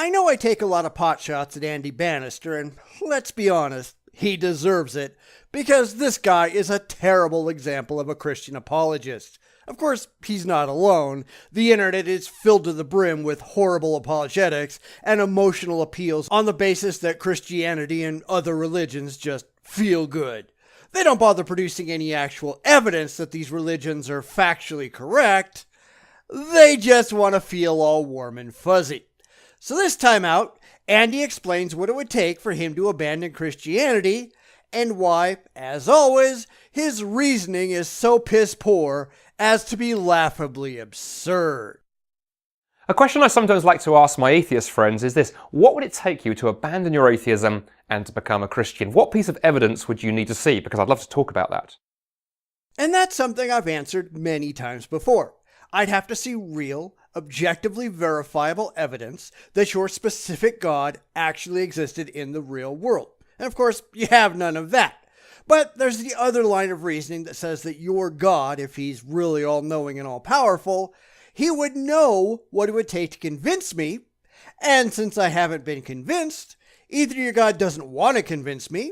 I know I take a lot of pot shots at Andy Bannister, and let's be honest, he deserves it, because this guy is a terrible example of a Christian apologist. Of course, he's not alone. The internet is filled to the brim with horrible apologetics and emotional appeals on the basis that Christianity and other religions just feel good. They don't bother producing any actual evidence that these religions are factually correct. They just want to feel all warm and fuzzy. So this time out, Andy explains what it would take for him to abandon Christianity and why, as always, his reasoning is so piss poor as to be laughably absurd. A question I sometimes like to ask my atheist friends is this: what would it take you to abandon your atheism and to become a Christian? What piece of evidence would you need to see? Because I'd love to talk about that. And that's something I've answered many times before. I'd have to see real, objectively verifiable evidence that your specific God actually existed in the real world. And of course, you have none of that. But there's the other line of reasoning that says that your God, if he's really all-knowing and all-powerful, he would know what it would take to convince me. And since I haven't been convinced, either your God doesn't want to convince me,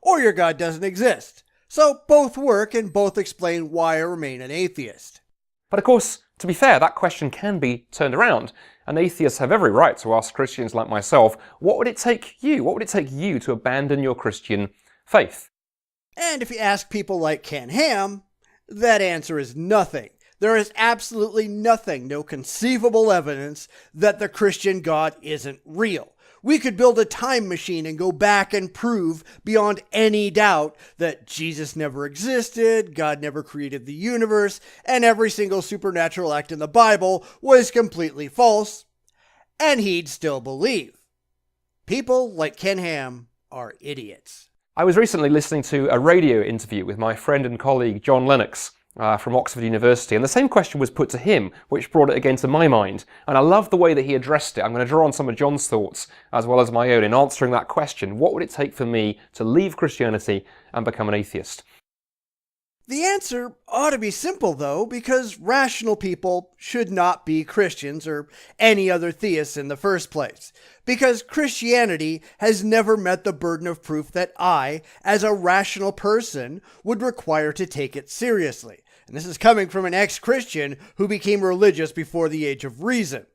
or your God doesn't exist. So both work and both explain why I remain an atheist. But of course, to be fair, that question can be turned around, and atheists have every right to ask Christians like myself, what would it take you? What would it take you to abandon your Christian faith? And if you ask people like Ken Ham, that answer is nothing. There is absolutely nothing, no conceivable evidence that the Christian God isn't real. We could build a time machine and go back and prove beyond any doubt that Jesus never existed, God never created the universe, and every single supernatural act in the Bible was completely false, and he'd still believe. People like Ken Ham are idiots. I was recently listening to a radio interview with my friend and colleague John Lennox from Oxford University, and the same question was put to him, which brought it again to my mind. And I love the way that he addressed it. I'm going to draw on some of John's thoughts as well as my own in answering that question. What would it take for me to leave Christianity and become an atheist? The answer ought to be simple, though, because rational people should not be Christians or any other theists in the first place. Because Christianity has never met the burden of proof that I, as a rational person, would require to take it seriously. And this is coming from an ex-Christian who became religious before the age of reason.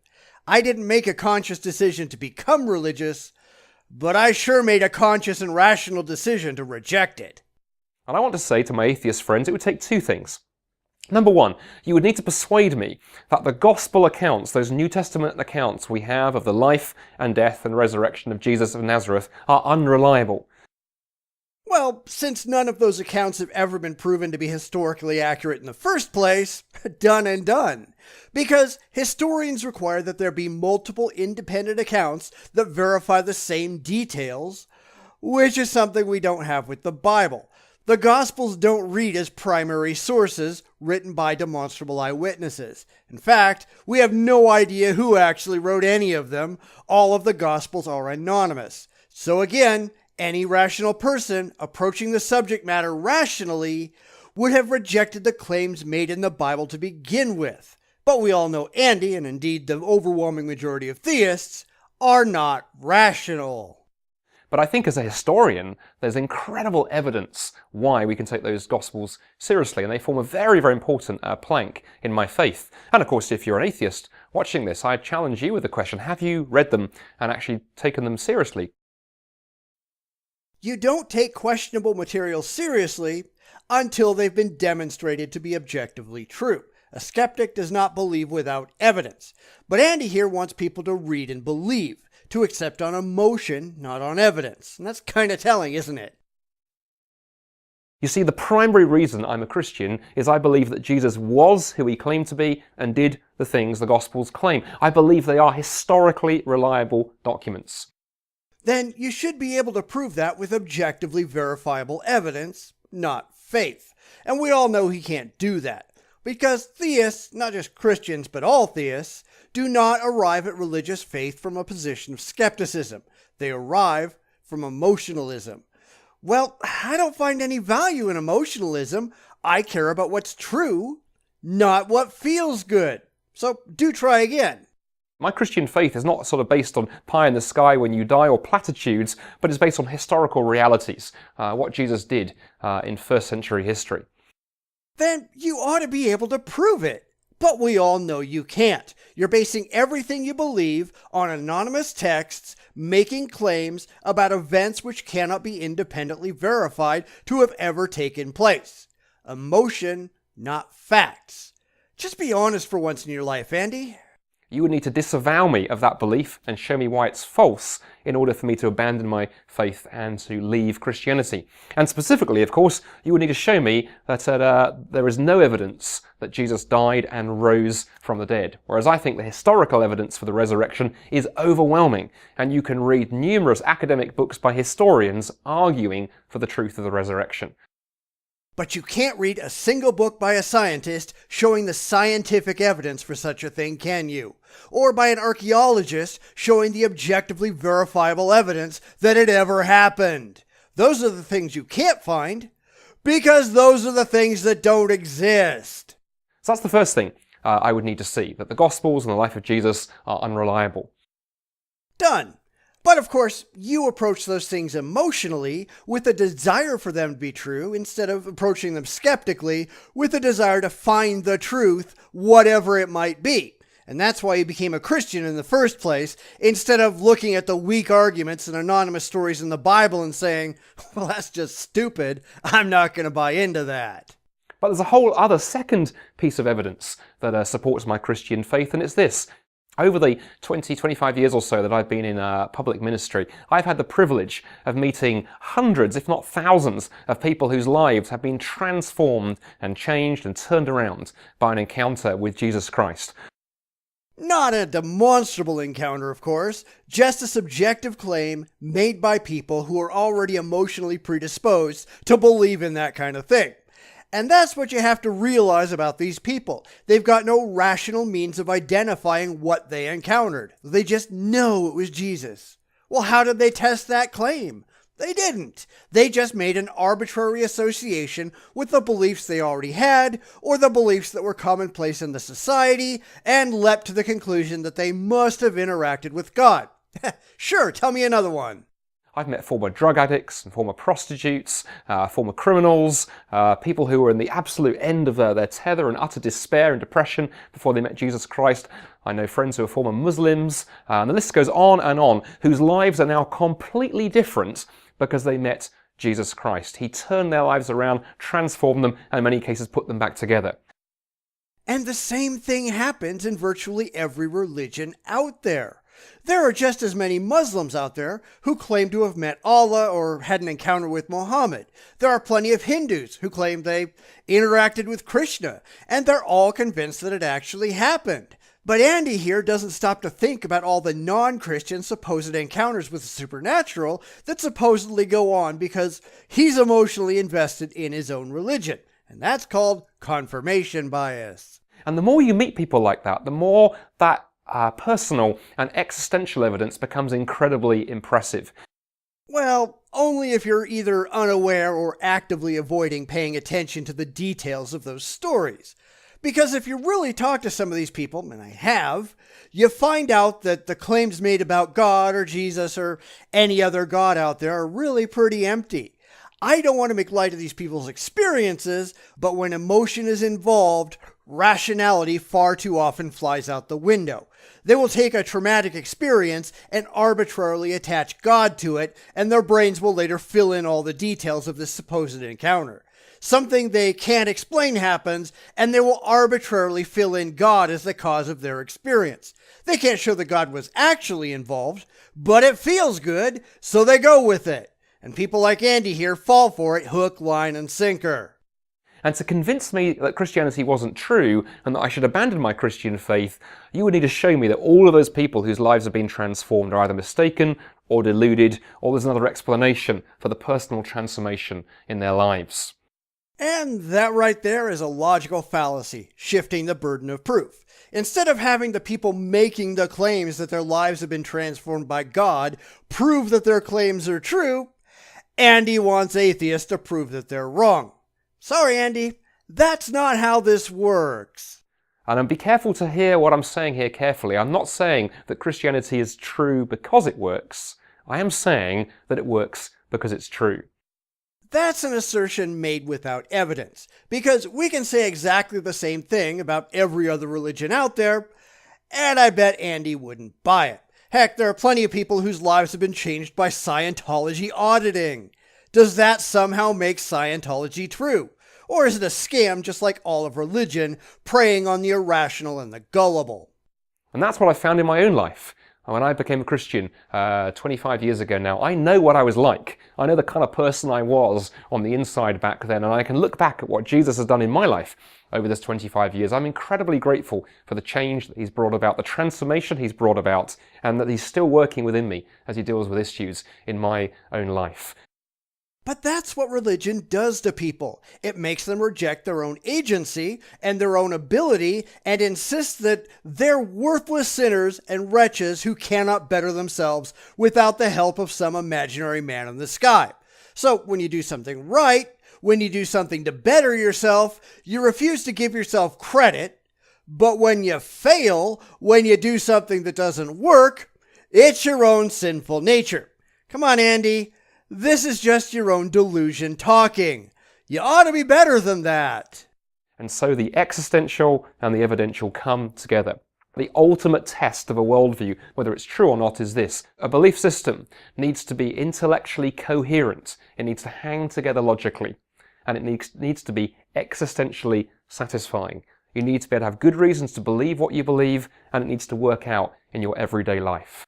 I didn't make a conscious decision to become religious, but I sure made a conscious and rational decision to reject it. And I want to say to my atheist friends, it would take two things. Number one, you would need to persuade me that the gospel accounts, those New Testament accounts we have of the life and death and resurrection of Jesus of Nazareth, are unreliable. Well, since none of those accounts have ever been proven to be historically accurate in the first place, done and done. Because historians require that there be multiple independent accounts that verify the same details, which is something we don't have with the Bible. The Gospels don't read as primary sources written by demonstrable eyewitnesses. In fact, we have no idea who actually wrote any of them. All of the Gospels are anonymous. So again, any rational person approaching the subject matter rationally would have rejected the claims made in the Bible to begin with. But we all know Andy, and indeed the overwhelming majority of theists, are not rational. But I think as a historian, there's incredible evidence why we can take those Gospels seriously, and they form a very, very important plank in my faith. And of course, if you're an atheist watching this, I challenge you with the question, have you read them and actually taken them seriously? You don't take questionable material seriously until they've been demonstrated to be objectively true. A skeptic does not believe without evidence. But Andy here wants people to read and believe, to accept on emotion, not on evidence. And that's kind of telling, isn't it? You see, the primary reason I'm a Christian is I believe that Jesus was who he claimed to be and did the things the Gospels claim. I believe they are historically reliable documents. Then you should be able to prove that with objectively verifiable evidence, not faith. And we all know he can't do that. Because theists, not just Christians but all theists, do not arrive at religious faith from a position of skepticism. They arrive from emotionalism. Well, I don't find any value in emotionalism. I care about what's true, not what feels good. So do try again. My Christian faith is not sort of based on pie in the sky when you die or platitudes, but is based on historical realities, what Jesus did in first century history. Then you ought to be able to prove it. But we all know you can't. You're basing everything you believe on anonymous texts, making claims about events which cannot be independently verified to have ever taken place. Emotion, not facts. Just be honest for once in your life, Andy. You would need to disavow me of that belief and show me why it's false in order for me to abandon my faith and to leave Christianity. And specifically, of course, you would need to show me that there is no evidence that Jesus died and rose from the dead. Whereas I think the historical evidence for the resurrection is overwhelming, and you can read numerous academic books by historians arguing for the truth of the resurrection. But you can't read a single book by a scientist showing the scientific evidence for such a thing, can you? Or by an archaeologist showing the objectively verifiable evidence that it ever happened. Those are the things you can't find, because those are the things that don't exist. So that's the first thing I would need to see, that the Gospels and the life of Jesus are unreliable. Done. But of course, you approach those things emotionally with a desire for them to be true instead of approaching them skeptically with a desire to find the truth, whatever it might be. And that's why you became a Christian in the first place, instead of looking at the weak arguments and anonymous stories in the Bible and saying, well, that's just stupid. I'm not going to buy into that. But there's a whole other second piece of evidence that supports my Christian faith, and it's this. Over the 25 years or so that I've been in public ministry, I've had the privilege of meeting hundreds, if not thousands, of people whose lives have been transformed and changed and turned around by an encounter with Jesus Christ. Not a demonstrable encounter, of course, just a subjective claim made by people who are already emotionally predisposed to believe in that kind of thing. And that's what you have to realize about these people. They've got no rational means of identifying what they encountered. They just know it was Jesus. Well, how did they test that claim? They didn't. They just made an arbitrary association with the beliefs they already had, or the beliefs that were commonplace in the society, and leapt to the conclusion that they must have interacted with God. Sure, tell me another one. I've met former drug addicts and former prostitutes, former criminals, people who were in the absolute end of their tether and utter despair and depression before they met Jesus Christ. I know friends who are former Muslims, and the list goes on, whose lives are now completely different because they met Jesus Christ. He turned their lives around, transformed them, and in many cases put them back together. And the same thing happens in virtually every religion out there. There are just as many Muslims out there who claim to have met Allah or had an encounter with Muhammad. There are plenty of Hindus who claim they interacted with Krishna, and they're all convinced that it actually happened. But Andy here doesn't stop to think about all the non-Christian supposed encounters with the supernatural that supposedly go on because he's emotionally invested in his own religion. And that's called confirmation bias. And the more you meet people like that, the more that personal and existential evidence becomes incredibly impressive. Well, only if you're either unaware or actively avoiding paying attention to the details of those stories. Because if you really talk to some of these people, and I have, you find out that the claims made about God or Jesus or any other God out there are really pretty empty. I don't want to make light of these people's experiences, but when emotion is involved, rationality far too often flies out the window. They will take a traumatic experience and arbitrarily attach God to it, and their brains will later fill in all the details of this supposed encounter. Something they can't explain happens, and they will arbitrarily fill in God as the cause of their experience. They can't show that God was actually involved, but it feels good, so they go with it. And people like Andy here fall for it hook, line, and sinker. And to convince me that Christianity wasn't true and that I should abandon my Christian faith, you would need to show me that all of those people whose lives have been transformed are either mistaken or deluded, or there's another explanation for the personal transformation in their lives. And that right there is a logical fallacy, shifting the burden of proof. Instead of having the people making the claims that their lives have been transformed by God prove that their claims are true, Andy wants atheists to prove that they're wrong. Sorry, Andy, that's not how this works. And be careful to hear what I'm saying here carefully. I'm not saying that Christianity is true because it works. I am saying that it works because it's true. That's an assertion made without evidence, because we can say exactly the same thing about every other religion out there, and I bet Andy wouldn't buy it. Heck, there are plenty of people whose lives have been changed by Scientology auditing. Does that somehow make Scientology true? Or is it a scam just like all of religion, preying on the irrational and the gullible? And that's what I found in my own life. When I became a Christian 25 years ago now, I know what I was like. I know the kind of person I was on the inside back then, and I can look back at what Jesus has done in my life over this 25 years. I'm incredibly grateful for the change that he's brought about, the transformation he's brought about, and that he's still working within me as he deals with issues in my own life. But that's what religion does to people. It makes them reject their own agency and their own ability and insist that they're worthless sinners and wretches who cannot better themselves without the help of some imaginary man in the sky. So when you do something right, when you do something to better yourself, you refuse to give yourself credit. But when you fail, when you do something that doesn't work, it's your own sinful nature. Come on, Andy. This is just your own delusion talking. You ought to be better than that. And so the existential and the evidential come together. The ultimate test of a worldview, whether it's true or not, is this. A belief system needs to be intellectually coherent. It needs to hang together logically. And it needs to be existentially satisfying. You need to be able to have good reasons to believe what you believe, and it needs to work out in your everyday life.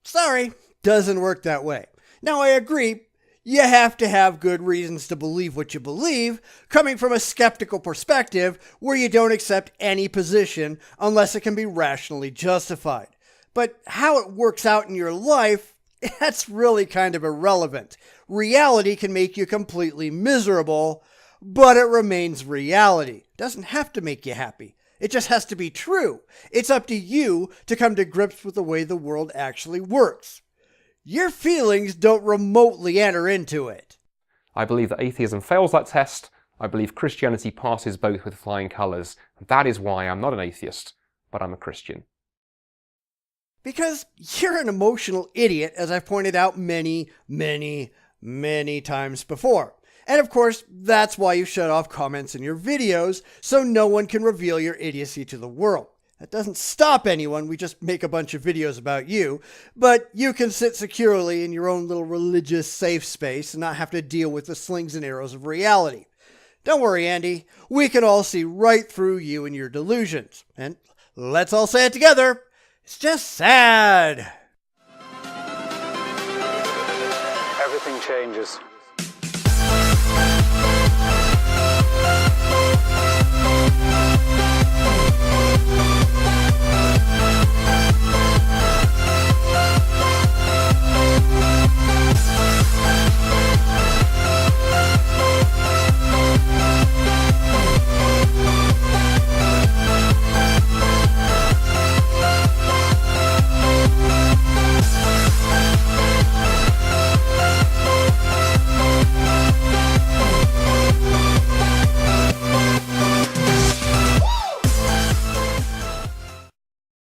Sorry, doesn't work that way. Now, I agree, you have to have good reasons to believe what you believe, coming from a skeptical perspective where you don't accept any position unless it can be rationally justified. But how it works out in your life, that's really kind of irrelevant. Reality can make you completely miserable, but it remains reality. It doesn't have to make you happy. It just has to be true. It's up to you to come to grips with the way the world actually works. Your feelings don't remotely enter into it. I believe that atheism fails that test. I believe Christianity passes both with flying colours. That is why I'm not an atheist, but I'm a Christian. Because you're an emotional idiot, as I've pointed out many times before. And of course, that's why you shut off comments in your videos, so no one can reveal your idiocy to the world. That doesn't stop anyone, we just make a bunch of videos about you, but you can sit securely in your own little religious safe space and not have to deal with the slings and arrows of reality. Don't worry, Andy, we can all see right through you and your delusions. And let's all say it together, it's just sad. Everything changes.